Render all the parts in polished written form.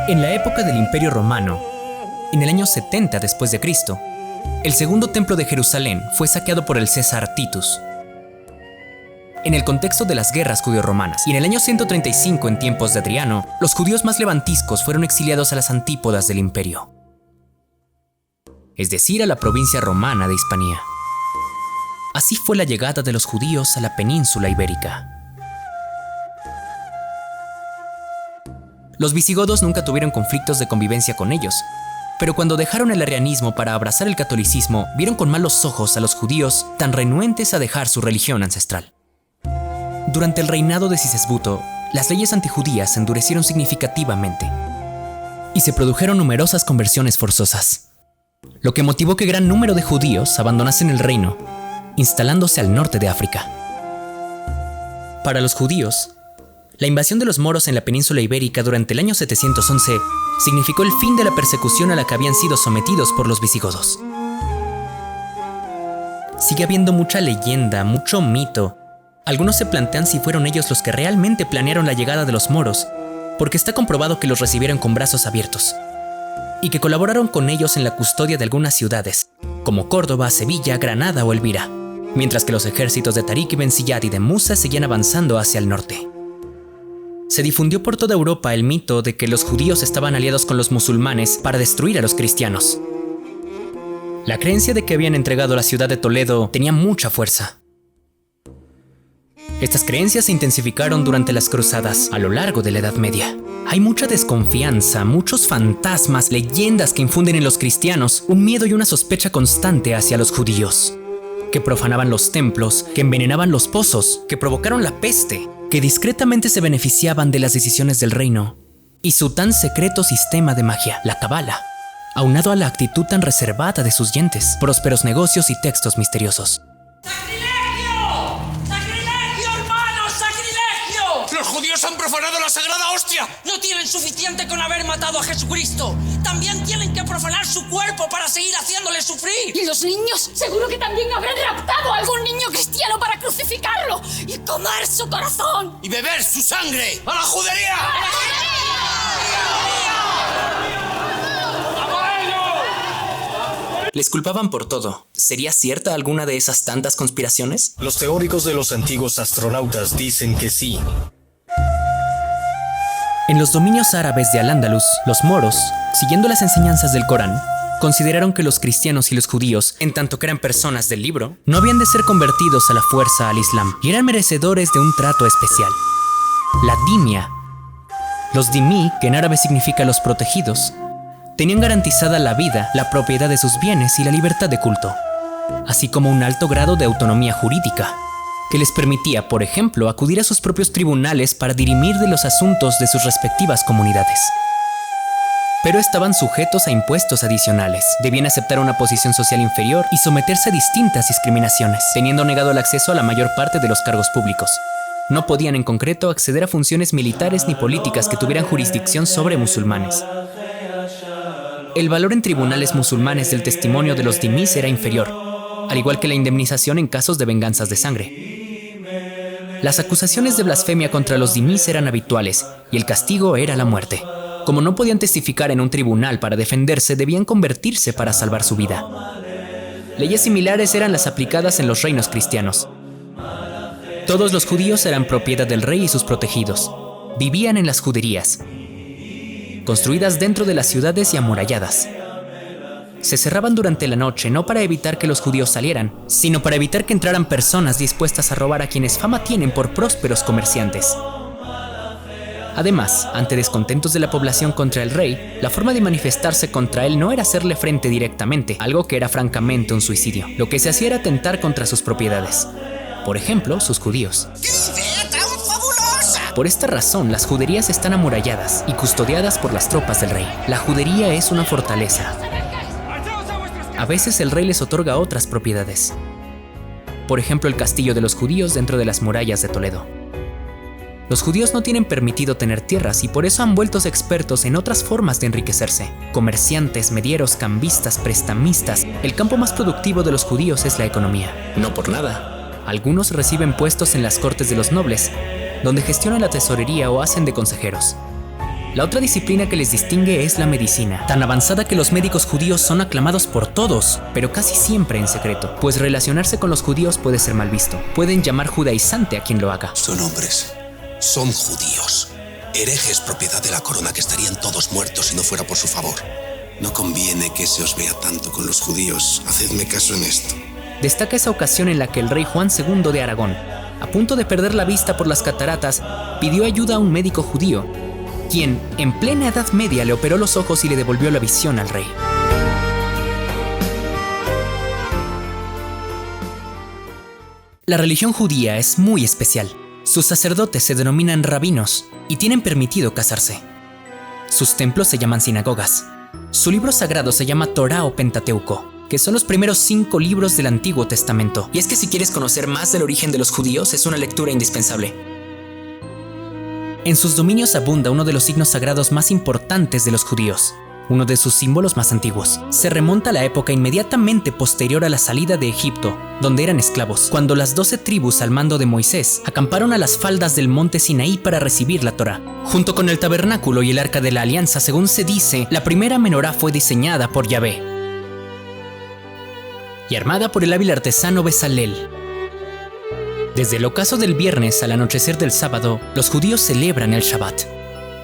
En la época del Imperio Romano, en el año 70 después de Cristo, el segundo templo de Jerusalén fue saqueado por el César Titus. En el contexto de las guerras judeo-romanas y en el año 135 en tiempos de Adriano, los judíos más levantiscos fueron exiliados a las antípodas del imperio, es decir, a la provincia romana de Hispania. Así fue la llegada de los judíos a la península ibérica. Los visigodos nunca tuvieron conflictos de convivencia con ellos, pero cuando dejaron el arrianismo para abrazar el catolicismo, vieron con malos ojos a los judíos tan renuentes a dejar su religión ancestral. Durante el reinado de Cisesbuto, las leyes antijudías se endurecieron significativamente y se produjeron numerosas conversiones forzosas, lo que motivó que gran número de judíos abandonasen el reino, instalándose al norte de África. Para los judíos, la invasión de los moros en la península ibérica durante el año 711 significó el fin de la persecución a la que habían sido sometidos por los visigodos. Sigue habiendo mucha leyenda, mucho mito. Algunos se plantean si fueron ellos los que realmente planearon la llegada de los moros, porque está comprobado que los recibieron con brazos abiertos, y que colaboraron con ellos en la custodia de algunas ciudades, como Córdoba, Sevilla, Granada o Elvira, mientras que los ejércitos de Tarik ibn Ziyad y de Musa seguían avanzando hacia el norte. Se difundió por toda Europa el mito de que los judíos estaban aliados con los musulmanes para destruir a los cristianos. La creencia de que habían entregado la ciudad de Toledo tenía mucha fuerza. Estas creencias se intensificaron durante las cruzadas a lo largo de la Edad Media. Hay mucha desconfianza, muchos fantasmas, leyendas que infunden en los cristianos un miedo y una sospecha constante hacia los judíos, que profanaban los templos, que envenenaban los pozos, que provocaron la peste, que discretamente se beneficiaban de las decisiones del reino, y su tan secreto sistema de magia, la Cabala, aunado a la actitud tan reservada de sus gentes, prósperos negocios y textos misteriosos. ¡Sacrilegio! ¡Sacrilegio, hermanos! ¡Sacrilegio! ¡Los judíos han profanado la sagrada hostia! No tienen suficiente con haber matado a Jesucristo. También tienen que profanar su cuerpo para seguir haciéndole sufrir. ¿Y los niños? Seguro que también habrán raptado a algún niño cristiano para crucificarlo y comer su corazón. ¡Y beber su sangre! ¡A la judería! Les culpaban por todo. ¿Sería cierta alguna de esas tantas conspiraciones? Los teóricos de los antiguos astronautas dicen que sí. En los dominios árabes de Al-Ándalus, los moros, siguiendo las enseñanzas del Corán, consideraron que los cristianos y los judíos, en tanto que eran personas del libro, no habían de ser convertidos a la fuerza al Islam y eran merecedores de un trato especial. La dimia. Los dimí, que en árabe significa los protegidos, tenían garantizada la vida, la propiedad de sus bienes y la libertad de culto, así como un alto grado de autonomía jurídica, que les permitía, por ejemplo, acudir a sus propios tribunales para dirimir de los asuntos de sus respectivas comunidades. Pero estaban sujetos a impuestos adicionales, debían aceptar una posición social inferior y someterse a distintas discriminaciones, teniendo negado el acceso a la mayor parte de los cargos públicos. No podían en concreto acceder a funciones militares ni políticas que tuvieran jurisdicción sobre musulmanes. El valor en tribunales musulmanes del testimonio de los dimís era inferior, al igual que la indemnización en casos de venganzas de sangre. Las acusaciones de blasfemia contra los dimís eran habituales y el castigo era la muerte. Como no podían testificar en un tribunal para defenderse, debían convertirse para salvar su vida. Leyes similares eran las aplicadas en los reinos cristianos. Todos los judíos eran propiedad del rey y sus protegidos. Vivían en las juderías, construidas dentro de las ciudades y amuralladas. Se cerraban durante la noche no para evitar que los judíos salieran, sino para evitar que entraran personas dispuestas a robar a quienes fama tienen por prósperos comerciantes. Además, ante descontentos de la población contra el rey, la forma de manifestarse contra él no era hacerle frente directamente, algo que era francamente un suicidio. Lo que se hacía era atentar contra sus propiedades. Por ejemplo, sus judíos. ¡Qué idea tan fabulosa! Por esta razón, las juderías están amuralladas y custodiadas por las tropas del rey. La judería es una fortaleza. A veces el rey les otorga otras propiedades. Por ejemplo, el castillo de los judíos dentro de las murallas de Toledo. Los judíos no tienen permitido tener tierras y por eso han vuelto expertos en otras formas de enriquecerse. Comerciantes, medieros, cambistas, prestamistas. El campo más productivo de los judíos es la economía. No por nada. Algunos reciben puestos en las cortes de los nobles, donde gestionan la tesorería o hacen de consejeros. La otra disciplina que les distingue es la medicina, tan avanzada que los médicos judíos son aclamados por todos, pero casi siempre en secreto, pues relacionarse con los judíos puede ser mal visto. Pueden llamar judaizante a quien lo haga. Son hombres. Son judíos. Herejes propiedad de la corona que estarían todos muertos si no fuera por su favor. No conviene que se os vea tanto con los judíos. Hacedme caso en esto. Destaca esa ocasión en la que el rey Juan II de Aragón, a punto de perder la vista por las cataratas, pidió ayuda a un médico judío, quien, en plena Edad Media, le operó los ojos y le devolvió la visión al rey. La religión judía es muy especial. Sus sacerdotes se denominan rabinos y tienen permitido casarse. Sus templos se llaman sinagogas. Su libro sagrado se llama Torá o Pentateuco, que son los primeros 5 libros del Antiguo Testamento. Y es que si quieres conocer más del origen de los judíos, es una lectura indispensable. En sus dominios abunda uno de los signos sagrados más importantes de los judíos, uno de sus símbolos más antiguos. Se remonta a la época inmediatamente posterior a la salida de Egipto, donde eran esclavos, cuando las 12 tribus al mando de Moisés acamparon a las faldas del monte Sinaí para recibir la Torá. Junto con el tabernáculo y el arca de la alianza, según se dice, la primera menorá fue diseñada por Yahvé y armada por el hábil artesano Bezalel. Desde el ocaso del viernes al anochecer del sábado, los judíos celebran el Shabbat,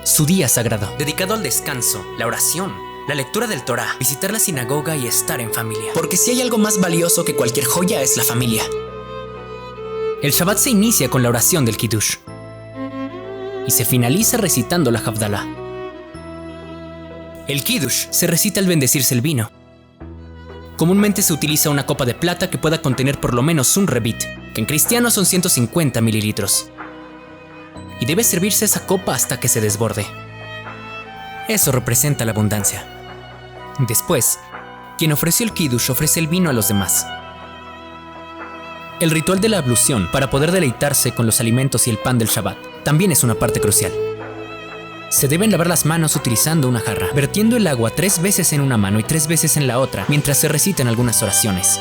su día sagrado, dedicado al descanso, la oración, la lectura del Torá, visitar la sinagoga y estar en familia. Porque si hay algo más valioso que cualquier joya es la familia. El Shabbat se inicia con la oración del Kiddush y se finaliza recitando la Havdalah. El Kiddush se recita al bendecirse el vino. Comúnmente se utiliza una copa de plata que pueda contener por lo menos un revit, que en cristiano son 150 mililitros. Y debe servirse esa copa hasta que se desborde. Eso representa la abundancia. Después, quien ofreció el Kiddush ofrece el vino a los demás. El ritual de la ablución para poder deleitarse con los alimentos y el pan del Shabbat también es una parte crucial. Se deben lavar las manos utilizando una jarra, vertiendo el agua 3 veces en una mano y 3 veces en la otra mientras se recitan algunas oraciones.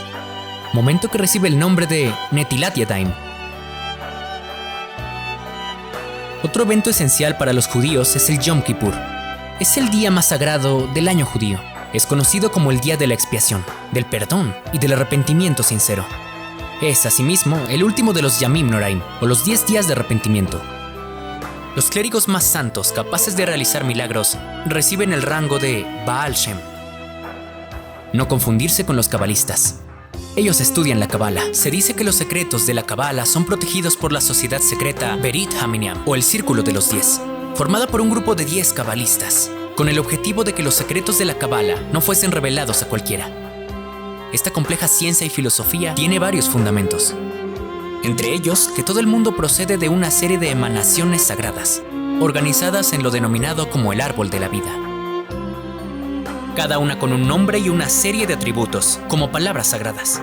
Momento que recibe el nombre de Netilat Yadayim. Otro evento esencial para los judíos es el Yom Kippur. Es el día más sagrado del año judío. Es conocido como el día de la expiación, del perdón y del arrepentimiento sincero. Es, asimismo, el último de los Yamim Noraim, o los 10 días de arrepentimiento. Los clérigos más santos, capaces de realizar milagros, reciben el rango de Baal Shem. No confundirse con los cabalistas. Ellos estudian la Kabbalah. Se dice que los secretos de la Kabbalah son protegidos por la sociedad secreta Berit Haminiam, o el Círculo de los 10, formada por un grupo de 10 cabalistas, con el objetivo de que los secretos de la Kabbalah no fuesen revelados a cualquiera. Esta compleja ciencia y filosofía tiene varios fundamentos. Entre ellos, que todo el mundo procede de una serie de emanaciones sagradas, organizadas en lo denominado como el árbol de la vida. Cada una con un nombre y una serie de atributos, como palabras sagradas.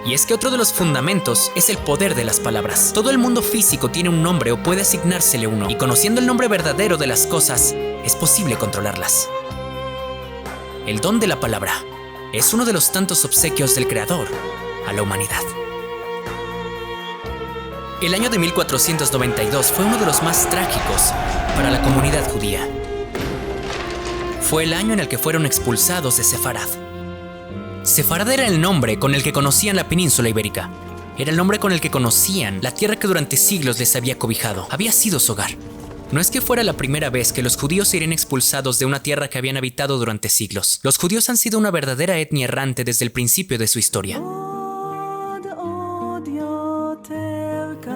Y es que otro de los fundamentos es el poder de las palabras. Todo el mundo físico tiene un nombre o puede asignársele uno, y conociendo el nombre verdadero de las cosas, es posible controlarlas. El don de la palabra es uno de los tantos obsequios del Creador a la humanidad. El año de 1492 fue uno de los más trágicos para la comunidad judía. Fue el año en el que fueron expulsados de Sefarad. Sefarad era el nombre con el que conocían la península ibérica. Era el nombre con el que conocían la tierra que durante siglos les había cobijado. Había sido su hogar. No es que fuera la primera vez que los judíos serían expulsados de una tierra que habían habitado durante siglos. Los judíos han sido una verdadera etnia errante desde el principio de su historia.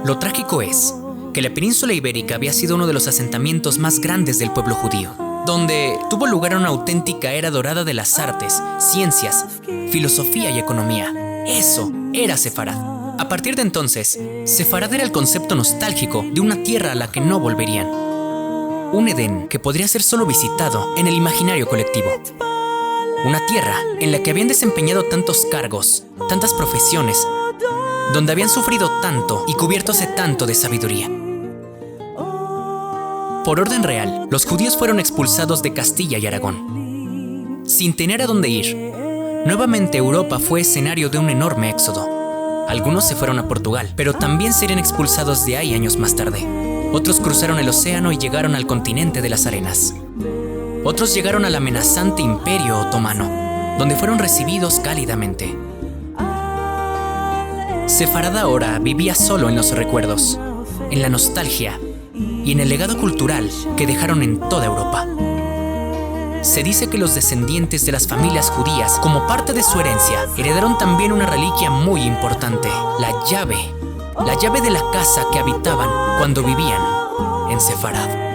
Lo trágico es que la península ibérica había sido uno de los asentamientos más grandes del pueblo judío, donde tuvo lugar una auténtica era dorada de las artes, ciencias, filosofía y economía. Eso era Sefarad. A partir de entonces, Sefarad era el concepto nostálgico de una tierra a la que no volverían. Un Edén que podría ser solo visitado en el imaginario colectivo. Una tierra en la que habían desempeñado tantos cargos, tantas profesiones, donde habían sufrido tanto y cubiertos de tanto de sabiduría. Por orden real, los judíos fueron expulsados de Castilla y Aragón. Sin tener a dónde ir, nuevamente Europa fue escenario de un enorme éxodo. Algunos se fueron a Portugal, pero también serían expulsados de ahí años más tarde. Otros cruzaron el océano y llegaron al continente de las arenas. Otros llegaron al amenazante Imperio Otomano, donde fueron recibidos cálidamente. Sefarad ahora vivía solo en los recuerdos, en la nostalgia y en el legado cultural que dejaron en toda Europa. Se dice que los descendientes de las familias judías, como parte de su herencia, heredaron también una reliquia muy importante, la llave de la casa que habitaban cuando vivían en Sefarad.